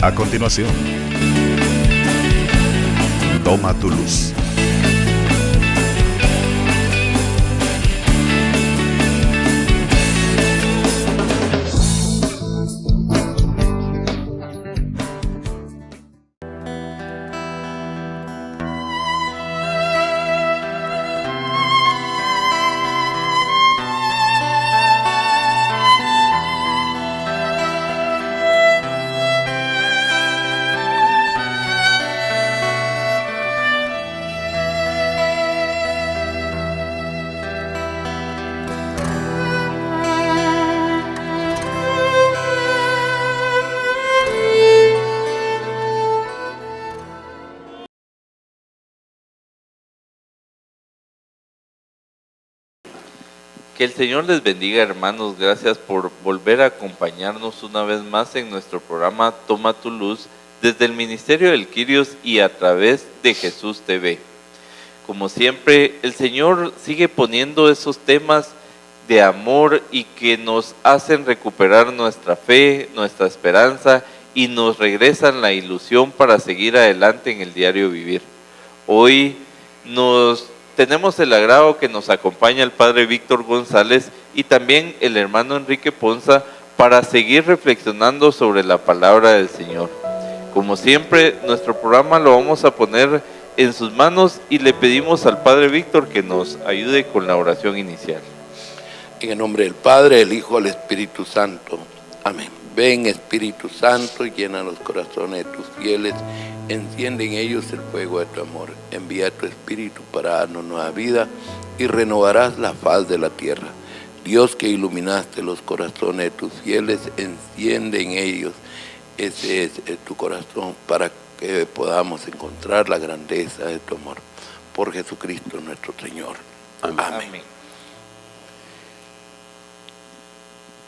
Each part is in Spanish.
A continuación, Toma tu luz. Que el Señor les bendiga, hermanos. Gracias por volver a acompañarnos una vez más en nuestro programa Toma tu Luz desde el Ministerio del Quirios y a través de Jesús TV. Como siempre, el Señor sigue poniendo esos temas de amor y que nos hacen recuperar nuestra fe, nuestra esperanza y nos regresan la ilusión para seguir adelante en el diario vivir. Hoy tenemos el agrado que nos acompaña el Padre Víctor González y también el hermano Enrique Ponza para seguir reflexionando sobre la palabra del Señor. Como siempre, nuestro programa lo vamos a poner en sus manos y le pedimos al Padre Víctor que nos ayude con la oración inicial. En el nombre del Padre, del Hijo, del Espíritu Santo. Amén. Ven, Espíritu Santo, y llena los corazones de tus fieles, enciende en ellos el fuego de tu amor. Envía tu Espíritu para darnos nueva vida y renovarás la faz de la tierra. Dios, que iluminaste los corazones de tus fieles, enciende en ellos ese es tu corazón para que podamos encontrar la grandeza de tu amor. Por Jesucristo nuestro Señor. Amén. Amén.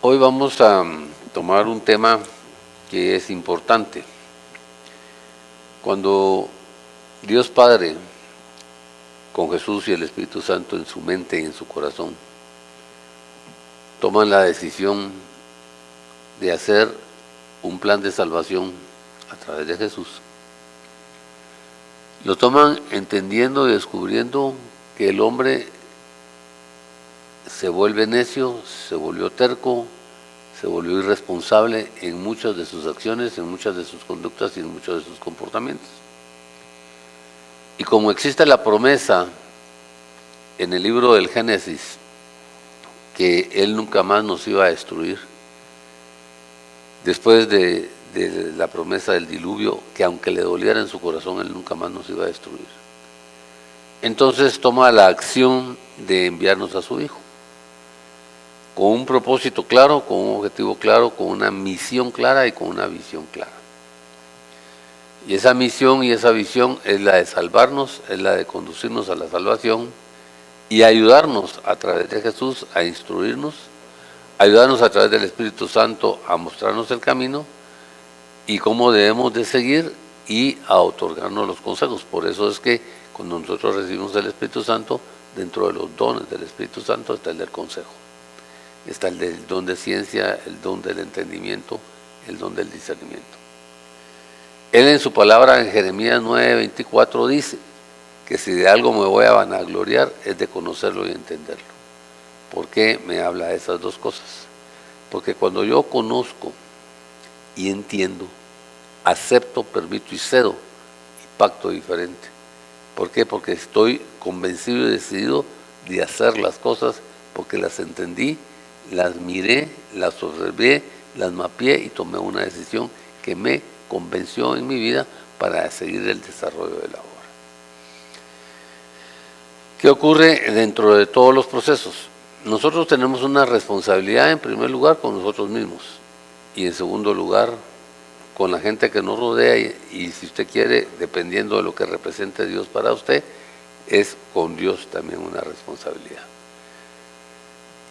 Hoy vamos a tomar un tema que es importante. Cuando Dios Padre, con Jesús y el Espíritu Santo en su mente y en su corazón, toman la decisión de hacer un plan de salvación a través de Jesús, lo toman entendiendo y descubriendo que el hombre se vuelve necio, se volvió terco, se volvió irresponsable en muchas de sus acciones, en muchas de sus conductas y en muchos de sus comportamientos. Y como existe la promesa en el libro del Génesis que Él nunca más nos iba a destruir, después de la promesa del diluvio, que aunque le doliera en su corazón, Él nunca más nos iba a destruir, entonces toma la acción de enviarnos a su Hijo, con un propósito claro, con un objetivo claro, con una misión clara y con una visión clara. Y esa misión y esa visión es la de salvarnos, es la de conducirnos a la salvación y ayudarnos a través de Jesús a instruirnos, ayudarnos a través del Espíritu Santo a mostrarnos el camino y cómo debemos de seguir y a otorgarnos los consejos. Por eso es que cuando nosotros recibimos el Espíritu Santo, dentro de los dones del Espíritu Santo está el del consejo. Está el del don de ciencia, el don del entendimiento, el don del discernimiento. Él en su palabra en Jeremías 9:24 dice que si de algo me voy a vanagloriar es de conocerlo y entenderlo. ¿Por qué me habla de esas dos cosas? Porque cuando yo conozco y entiendo, acepto, permito y cedo y pacto diferente. ¿Por qué? Porque estoy convencido y decidido de hacer las cosas porque las entendí, las miré, las observé, las mapeé y tomé una decisión que me convenció en mi vida para seguir el desarrollo de la obra. ¿Qué ocurre dentro de todos los procesos? Nosotros tenemos una responsabilidad en primer lugar con nosotros mismos y en segundo lugar con la gente que nos rodea y si usted quiere, dependiendo de lo que represente Dios para usted, es con Dios también una responsabilidad.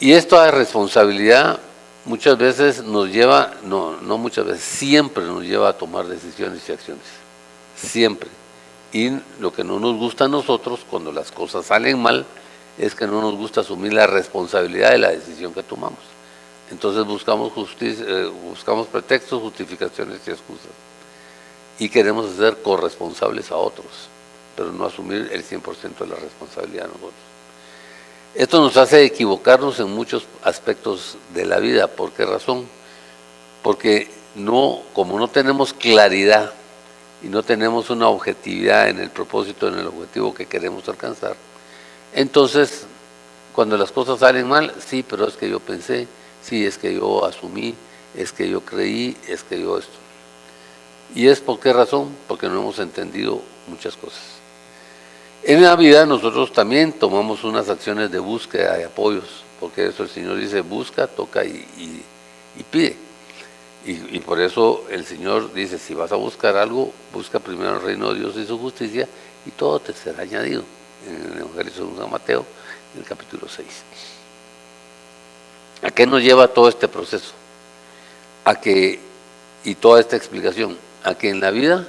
Y esta responsabilidad muchas veces nos lleva, no muchas veces, siempre nos lleva a tomar decisiones y acciones, siempre. Y lo que no nos gusta a nosotros cuando las cosas salen mal es que no nos gusta asumir la responsabilidad de la decisión que tomamos. Entonces buscamos pretextos, justificaciones y excusas. y queremos ser corresponsables a otros, pero no asumir el 100% de la responsabilidad nosotros. Esto nos hace equivocarnos en muchos aspectos de la vida. ¿Por qué razón? Porque como no tenemos claridad y no tenemos una objetividad en el propósito, en el objetivo que queremos alcanzar, entonces cuando las cosas salen mal, sí, pero es que yo pensé, sí, es que yo asumí, es que yo creí, es que yo esto. ¿Y es por qué razón? Porque no hemos entendido muchas cosas. En la vida nosotros también tomamos unas acciones de búsqueda, de apoyos, porque eso el Señor dice, busca, toca y pide. Y por eso el Señor dice, si vas a buscar algo, busca primero el reino de Dios y su justicia, y todo te será añadido. En el Evangelio según San Mateo, en el capítulo 6. ¿A qué nos lleva todo este proceso? Y toda esta explicación, a que en la vida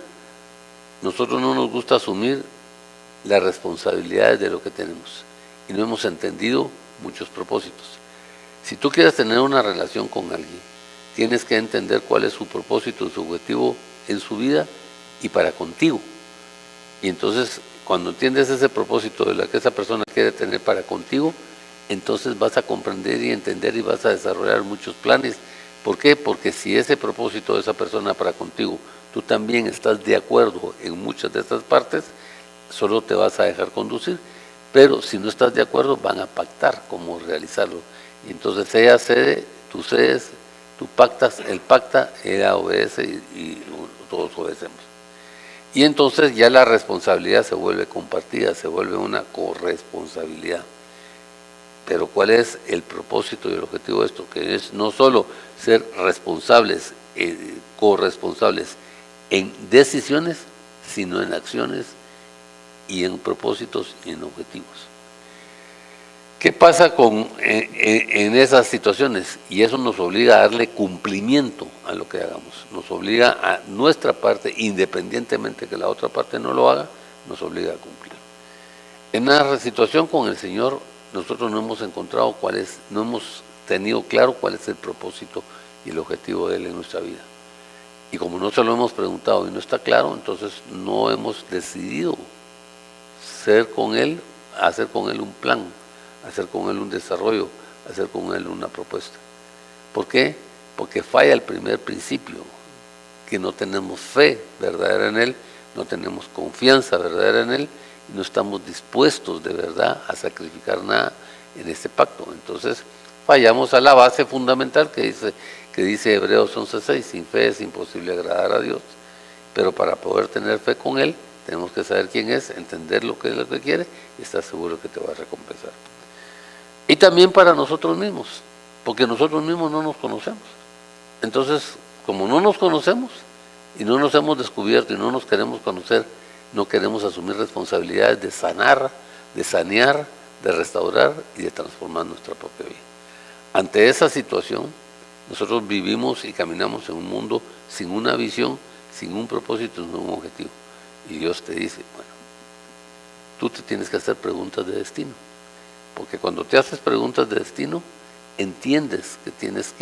nosotros no nos gusta asumir las responsabilidades de lo que tenemos y no hemos entendido muchos propósitos. Si tú quieres tener una relación con alguien, tienes que entender cuál es su propósito, su objetivo en su vida y para contigo. Y entonces, cuando entiendes ese propósito de lo que esa persona quiere tener para contigo, entonces vas a comprender y entender y vas a desarrollar muchos planes. ¿Por qué? Porque si ese propósito de esa persona para contigo, tú también estás de acuerdo en muchas de estas partes, solo te vas a dejar conducir, pero si no estás de acuerdo van a pactar cómo realizarlo. Y entonces ella cede, tú cedes, tú pactas, él pacta, ella obedece y todos obedecemos. Y entonces ya la responsabilidad se vuelve compartida, se vuelve una corresponsabilidad. Pero ¿cuál es el propósito y el objetivo de esto? Que es no solo ser responsables, corresponsables en decisiones, sino en acciones y en propósitos y en objetivos. ¿Qué pasa en esas situaciones? Y eso nos obliga a darle cumplimiento a lo que hagamos. Nos obliga a nuestra parte, independientemente que la otra parte no lo haga, nos obliga a cumplir. En la situación con el Señor, nosotros no hemos encontrado no hemos tenido claro cuál es el propósito y el objetivo de Él en nuestra vida. Y como no se lo hemos preguntado y no está claro, entonces no hemos decidido hacer con Él un plan, hacer con Él un desarrollo, hacer con Él una propuesta. ¿Por qué? Porque falla el primer principio, que no tenemos fe verdadera en Él, no tenemos confianza verdadera en Él, y no estamos dispuestos de verdad a sacrificar nada en este pacto. Entonces fallamos a la base fundamental que dice Hebreos 11:6, sin fe es imposible agradar a Dios, pero para poder tener fe con Él, tenemos que saber quién es, entender lo que es lo que quiere y estar seguro que te va a recompensar. Y también para nosotros mismos, porque nosotros mismos no nos conocemos. Entonces, como no nos conocemos y no nos hemos descubierto y no nos queremos conocer, no queremos asumir responsabilidades de sanar, de sanear, de restaurar y de transformar nuestra propia vida. Ante esa situación, nosotros vivimos y caminamos en un mundo sin una visión, sin un propósito, sin un objetivo. Y Dios te dice, bueno, tú te tienes que hacer preguntas de destino. Porque cuando te haces preguntas de destino, entiendes que tienes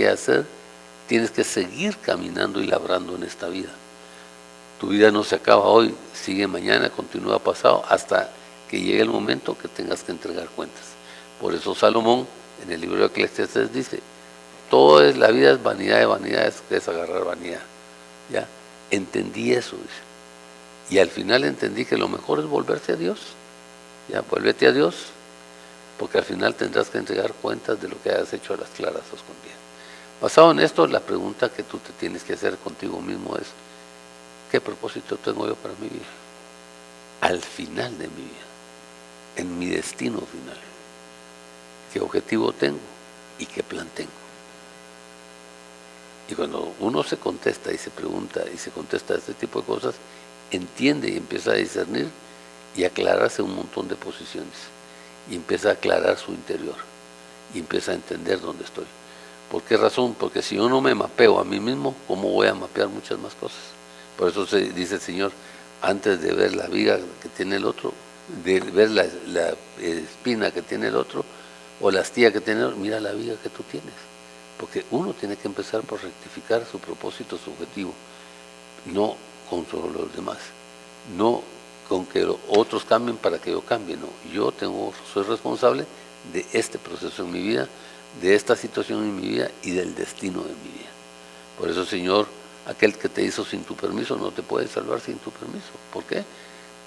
que seguir caminando y labrando en esta vida. Tu vida no se acaba hoy, sigue mañana, continúa pasado, hasta que llegue el momento que tengas que entregar cuentas. Por eso Salomón, en el libro de Eclesiastés, dice, la vida es vanidad de vanidades, que es agarrar vanidad. ¿Ya? Entendí eso, dice. Y al final entendí que lo mejor es volverse a Dios. Ya, vuélvete a Dios, porque al final tendrás que entregar cuentas de lo que hayas hecho a las claras o escondidas. Basado en esto, la pregunta que tú te tienes que hacer contigo mismo es, ¿qué propósito tengo yo para mi vida? Al final de mi vida, en mi destino final. ¿Qué objetivo tengo y qué plan tengo? Y cuando uno se contesta y se pregunta y se contesta este tipo de cosas, entiende y empieza a discernir y aclararse un montón de posiciones. Y empieza a aclarar su interior. Y empieza a entender dónde estoy. ¿Por qué razón? Porque si yo no me mapeo a mí mismo, ¿cómo voy a mapear muchas más cosas? Por eso dice el Señor, antes de ver la viga que tiene el otro, de ver la espina que tiene el otro, o la astilla que tiene el otro, mira la viga que tú tienes. Porque uno tiene que empezar por rectificar su propósito, su objetivo. No con los demás. No con que otros cambien para que yo cambie, no. Yo soy responsable de este proceso en mi vida, de esta situación en mi vida y del destino de mi vida. Por eso, Señor, aquel que te hizo sin tu permiso no te puede salvar sin tu permiso. ¿Por qué?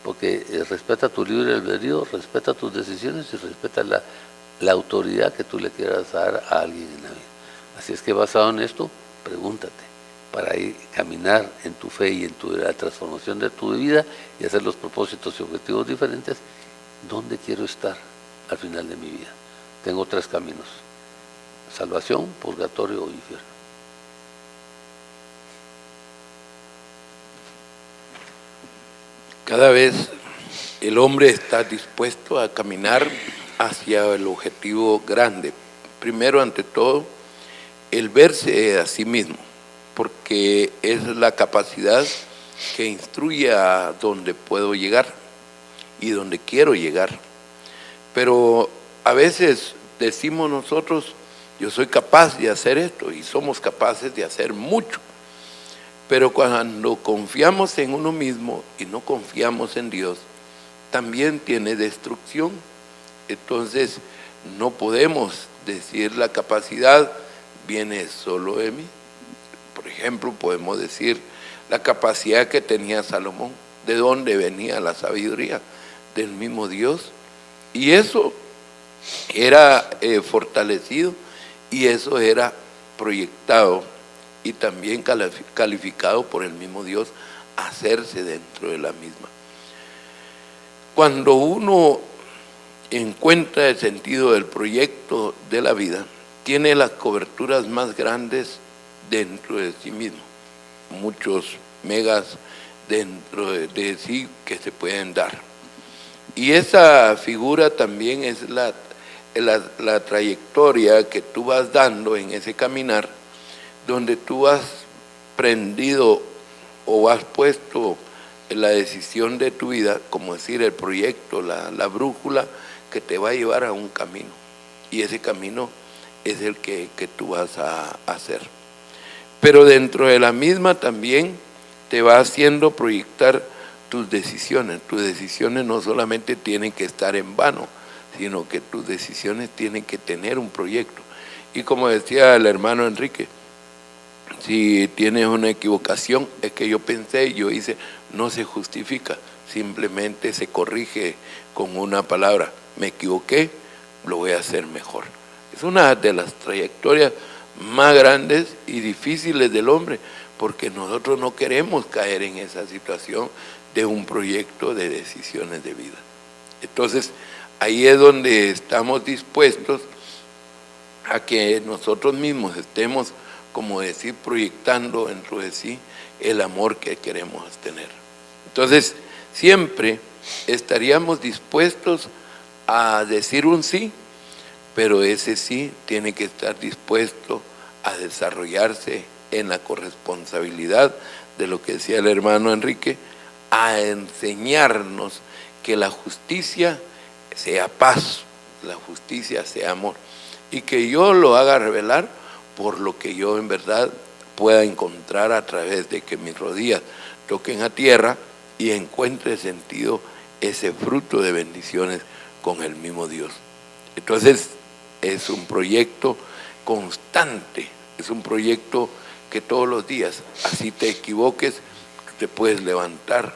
Porque respeta tu libre albedrío, respeta tus decisiones y respeta la autoridad que tú le quieras dar a alguien en la vida. Así es que, basado en esto, pregúntate, para ir caminar en tu fe y en la transformación de tu vida y hacer los propósitos y objetivos diferentes, ¿dónde quiero estar al final de mi vida? Tengo 3 caminos: salvación, purgatorio o infierno. Cada vez el hombre está dispuesto a caminar hacia el objetivo grande. Primero, ante todo, el verse a sí mismo, porque es la capacidad que instruye a dónde puedo llegar y dónde quiero llegar. Pero a veces decimos nosotros, yo soy capaz de hacer esto, y somos capaces de hacer mucho. Pero cuando confiamos en uno mismo y no confiamos en Dios, también tiene destrucción. Entonces no podemos decir la capacidad viene solo de mí. Por ejemplo, podemos decir la capacidad que tenía Salomón. ¿De dónde venía la sabiduría? Del mismo Dios. Y eso era fortalecido, y eso era proyectado y también calificado por el mismo Dios a hacerse dentro de la misma. Cuando uno encuentra el sentido del proyecto de la vida, tiene las coberturas más grandes dentro de sí mismo, muchos megas dentro de sí que se pueden dar. Y esa figura también es la trayectoria que tú vas dando en ese caminar, donde tú has prendido o has puesto la decisión de tu vida, como decir el proyecto, la brújula que te va a llevar a un camino, y ese camino es el que tú vas a hacer. Pero dentro de la misma también te va haciendo proyectar tus decisiones. Tus decisiones no solamente tienen que estar en vano, sino que tus decisiones tienen que tener un proyecto. Y como decía el hermano Enrique, si tienes una equivocación, es que yo pensé, yo hice, no se justifica, simplemente se corrige con una palabra: me equivoqué, lo voy a hacer mejor. Es una de las trayectorias más grandes y difíciles del hombre, porque nosotros no queremos caer en esa situación de un proyecto de decisiones de vida. Entonces, ahí es donde estamos dispuestos a que nosotros mismos estemos, como decir, proyectando dentro de sí el amor que queremos tener. Entonces, siempre estaríamos dispuestos a decir un sí, pero ese sí tiene que estar dispuesto a desarrollarse en la corresponsabilidad de lo que decía el hermano Enrique, a enseñarnos que la justicia sea paz, la justicia sea amor, y que yo lo haga revelar por lo que yo en verdad pueda encontrar a través de que mis rodillas toquen a tierra y encuentre sentido ese fruto de bendiciones con el mismo Dios. Entonces es un proyecto constante, es un proyecto que todos los días, así te equivoques, te puedes levantar,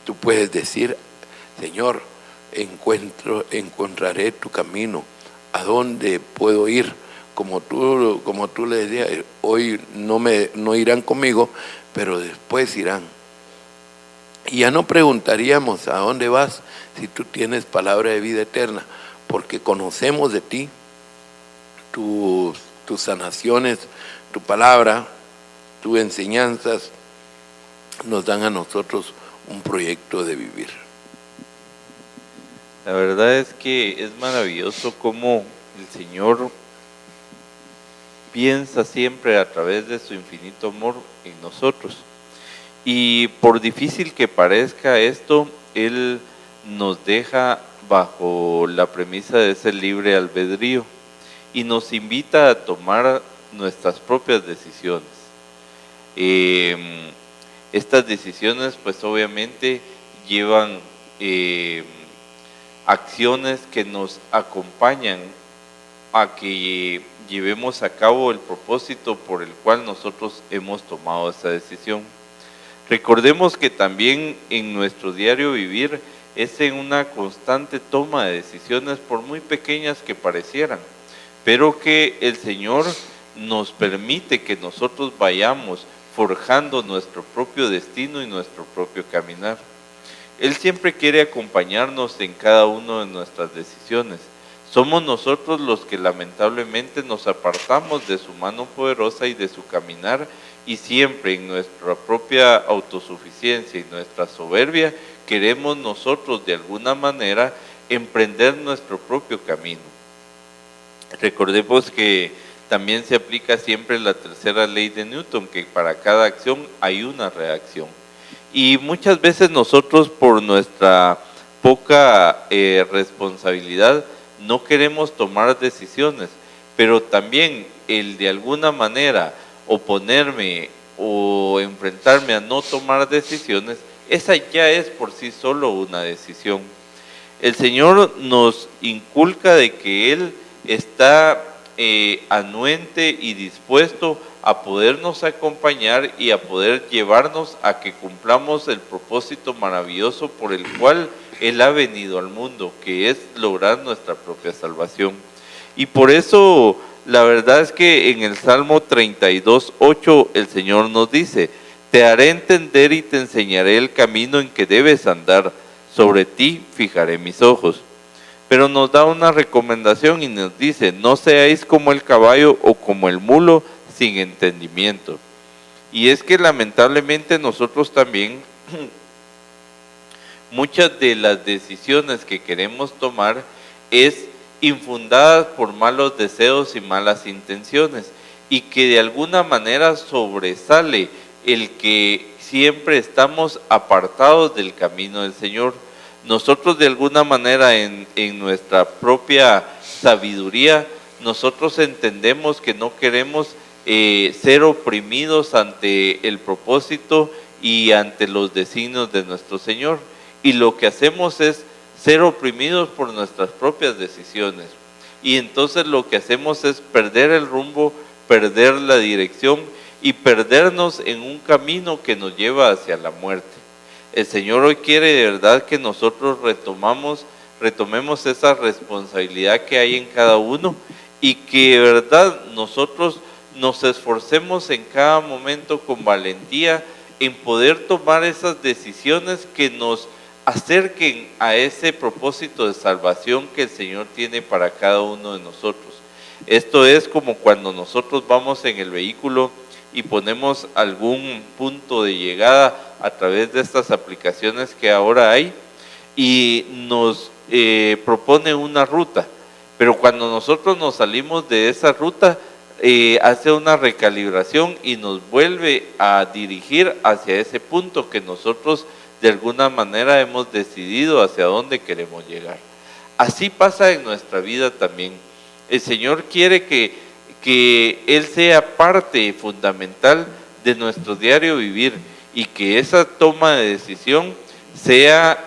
tú puedes decir: Señor, encontraré tu camino, ¿a dónde puedo ir? Como tú le decías, hoy no irán conmigo, pero después irán. Y ya no preguntaríamos a dónde vas si tú tienes palabra de vida eterna, porque conocemos de ti, tus sanaciones, tu palabra, tus enseñanzas nos dan a nosotros un proyecto de vivir. La verdad es que es maravilloso cómo el Señor piensa siempre a través de su infinito amor en nosotros. Y por difícil que parezca esto, Él nos deja bajo la premisa de ese libre albedrío y nos invita a tomar nuestras propias decisiones. Estas decisiones pues obviamente llevan acciones que nos acompañan a que llevemos a cabo el propósito por el cual nosotros hemos tomado esta decisión. Recordemos que también en nuestro diario vivir es en una constante toma de decisiones, por muy pequeñas que parecieran, pero que el Señor nos permite que nosotros vayamos forjando nuestro propio destino y nuestro propio caminar. Él siempre quiere acompañarnos en cada una de nuestras decisiones. Somos nosotros los que lamentablemente nos apartamos de su mano poderosa y de su caminar, y siempre en nuestra propia autosuficiencia y nuestra soberbia queremos nosotros de alguna manera emprender nuestro propio camino. Recordemos que también se aplica siempre la tercera ley de Newton, que para cada acción hay una reacción. Y muchas veces nosotros, por nuestra poca responsabilidad, no queremos tomar decisiones, pero también el de alguna manera oponerme o enfrentarme a no tomar decisiones, esa ya es por sí solo una decisión. El Señor nos inculca de que Él está anuente y dispuesto a podernos acompañar y a poder llevarnos a que cumplamos el propósito maravilloso por el cual Él ha venido al mundo, que es lograr nuestra propia salvación. Y por eso la verdad es que en el Salmo 32:8 el Señor nos dice: te haré entender y te enseñaré el camino en que debes andar, sobre ti fijaré mis ojos. Pero nos da una recomendación y nos dice: no seáis como el caballo o como el mulo sin entendimiento. Y es que lamentablemente nosotros también muchas de las decisiones que queremos tomar es infundadas por malos deseos y malas intenciones, y que de alguna manera sobresale el que siempre estamos apartados del camino del Señor. Nosotros de alguna manera en nuestra propia sabiduría, nosotros entendemos que no queremos ser oprimidos ante el propósito y ante los designios de nuestro Señor. Y lo que hacemos es ser oprimidos por nuestras propias decisiones. Y entonces lo que hacemos es perder el rumbo, perder la dirección y perdernos en un camino que nos lleva hacia la muerte. El Señor hoy quiere de verdad que nosotros retomemos esa responsabilidad que hay en cada uno, y que de verdad nosotros nos esforcemos en cada momento con valentía en poder tomar esas decisiones que nos acerquen a ese propósito de salvación que el Señor tiene para cada uno de nosotros. Esto es como cuando nosotros vamos en el vehículo y ponemos algún punto de llegada a través de estas aplicaciones que ahora hay, y nos propone una ruta, pero cuando nosotros nos salimos de esa ruta, hace una recalibración y nos vuelve a dirigir hacia ese punto que nosotros de alguna manera hemos decidido hacia dónde queremos llegar. Así pasa en nuestra vida también. El Señor quiere que Él sea parte fundamental de nuestro diario vivir, y que esa toma de decisión sea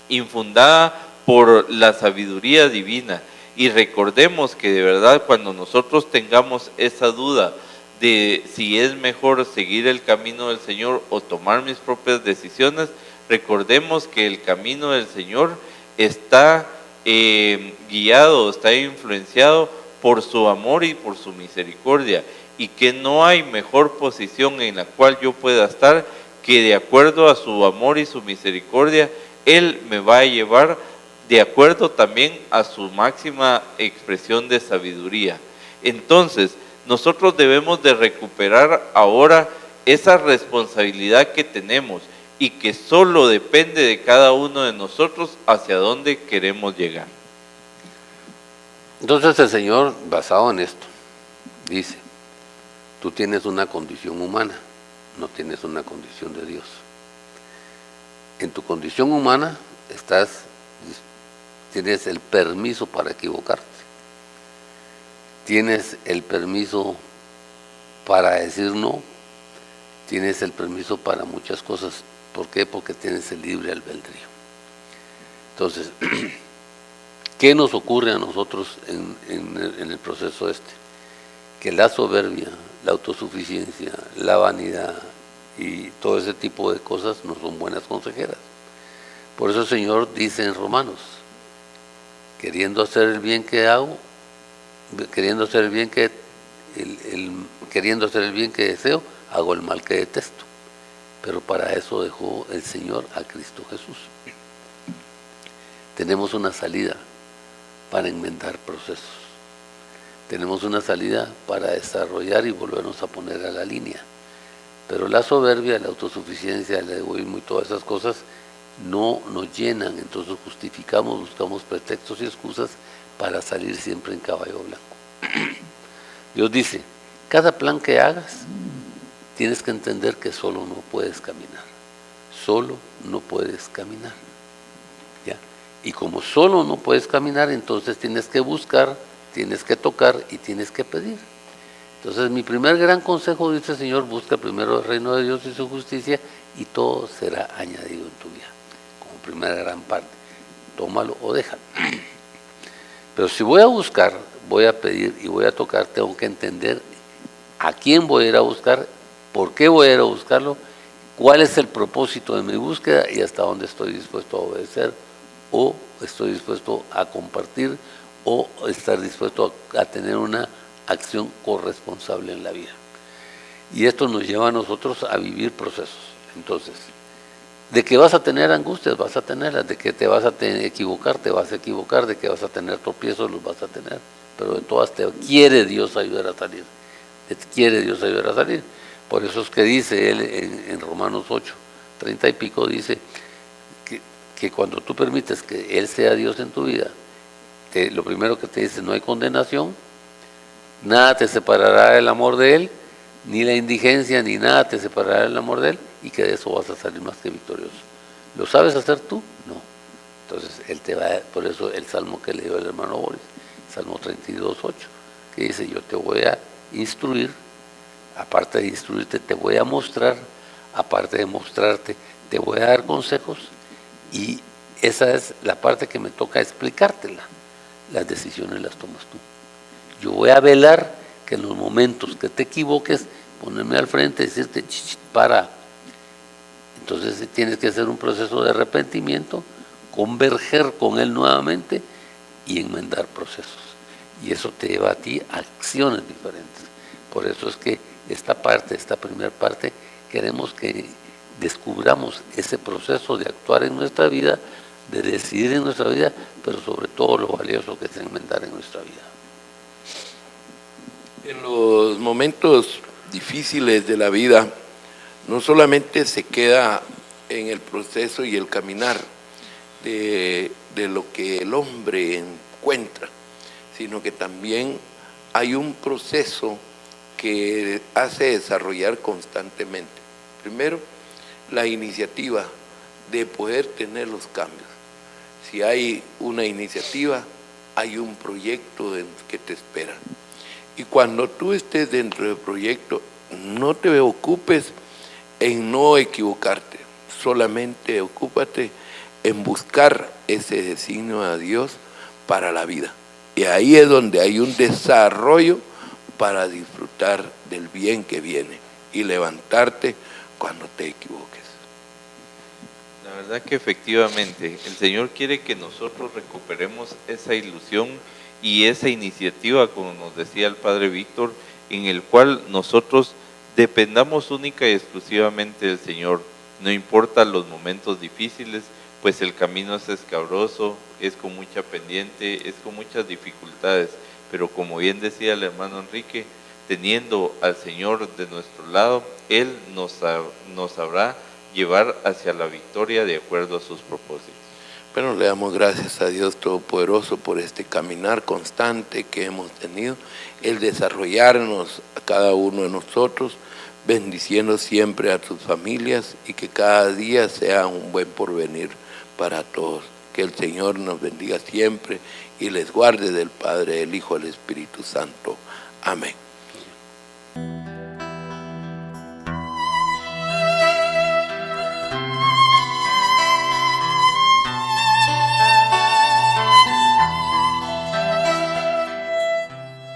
infundada por la sabiduría divina. Y recordemos que de verdad, cuando nosotros tengamos esa duda de si es mejor seguir el camino del Señor o tomar mis propias decisiones, recordemos que el camino del Señor está guiado, está influenciado por su amor y por su misericordia, y que no hay mejor posición en la cual yo pueda estar que de acuerdo a su amor y su misericordia, Él me va a llevar de acuerdo también a su máxima expresión de sabiduría. Entonces, nosotros debemos de recuperar ahora esa responsabilidad que tenemos, y que solo depende de cada uno de nosotros hacia dónde queremos llegar. Entonces el Señor, basado en esto, dice: tú tienes una condición humana, no tienes una condición de Dios. En tu condición humana tienes el permiso para equivocarte, tienes el permiso para decir no, tienes el permiso para muchas cosas. ¿Por qué? Porque tienes el libre albedrío. Entonces, ¿qué nos ocurre a nosotros en el proceso este? Que la soberbia, la autosuficiencia, la vanidad y todo ese tipo de cosas no son buenas consejeras. Por eso el Señor dice en Romanos, queriendo hacer el bien que hago, queriendo hacer el bien que deseo, hago el mal que detesto. Pero para eso dejó el Señor a Cristo Jesús. Tenemos una salida para enmendar procesos. Tenemos una salida para desarrollar y volvernos a poner a la línea. Pero la soberbia, la autosuficiencia, el egoísmo y todas esas cosas no nos llenan, entonces justificamos, buscamos pretextos y excusas para salir siempre en caballo blanco. Dios dice, cada plan que hagas, tienes que entender que solo no puedes caminar. Solo no puedes caminar. ¿Ya? Y como solo no puedes caminar, entonces tienes que buscar, tienes que tocar y tienes que pedir. Entonces mi primer gran consejo, dice el Señor, busca primero el reino de Dios y su justicia y todo será añadido en tu vida. Como primera gran parte. Tómalo o déjalo. Pero si voy a buscar, voy a pedir y voy a tocar, tengo que entender a quién voy a ir a buscar, por qué voy a ir a buscarlo, cuál es el propósito de mi búsqueda y hasta dónde estoy dispuesto a obedecer o estoy dispuesto a compartir o estar dispuesto a tener una acción corresponsable en la vida. Y esto nos lleva a nosotros a vivir procesos. Entonces, de que vas a tener angustias, vas a tenerlas, de que te vas a equivocar, te vas a equivocar, de que vas a tener tropiezos, los vas a tener, pero de todas te quiere Dios ayudar a salir, te quiere Dios ayudar a salir. Por eso es que dice él en Romanos 8, 30 y pico, dice que cuando tú permites que Él sea Dios en tu vida, lo primero que te dice, no hay condenación, nada te separará del amor de Él, ni la indigencia, ni nada te separará del amor de Él, y que de eso vas a salir más que victorioso. ¿Lo sabes hacer tú? No. Entonces, Él te va, por eso el salmo que leyó el hermano Boris, Salmo 32, 8, que dice, yo te voy a instruir, aparte de instruirte, te voy a mostrar, aparte de mostrarte, te voy a dar consejos, y esa es la parte que me toca explicártela. Las decisiones las tomas tú. Yo voy a velar que en los momentos que te equivoques, ponerme al frente y decirte, para. Entonces tienes que hacer un proceso de arrepentimiento, converger con Él nuevamente y enmendar procesos. Y eso te lleva a ti a acciones diferentes. Por eso es que esta primera parte, queremos que descubramos ese proceso de actuar en nuestra vida, de decidir en nuestra vida, pero sobre todo lo valioso que es enmendar en nuestra vida. En los momentos difíciles de la vida, no solamente se queda en el proceso y el caminar de lo que el hombre encuentra, sino que también hay un proceso que hace desarrollar constantemente. Primero, la iniciativa de poder tener los cambios. Si hay una iniciativa, hay un proyecto que te espera. Y cuando tú estés dentro del proyecto, no te ocupes en no equivocarte, solamente ocúpate en buscar ese designio a Dios para la vida. Y ahí es donde hay un desarrollo para disfrutar del bien que viene y levantarte cuando te equivoques. La verdad que efectivamente el Señor quiere que nosotros recuperemos esa ilusión y esa iniciativa, como nos decía el Padre Víctor, en el cual nosotros dependamos única y exclusivamente del Señor. No importa los momentos difíciles, pues el camino es escabroso, es con mucha pendiente, es con muchas dificultades, pero como bien decía el hermano Enrique, teniendo al Señor de nuestro lado, Él nos sabrá llevar hacia la victoria de acuerdo a sus propósitos. Bueno, le damos gracias a Dios Todopoderoso por este caminar constante que hemos tenido, el desarrollarnos a cada uno de nosotros, bendiciendo siempre a tus familias y que cada día sea un buen porvenir para todos. Que el Señor nos bendiga siempre y les guarde del Padre, del Hijo, del Espíritu Santo. Amén.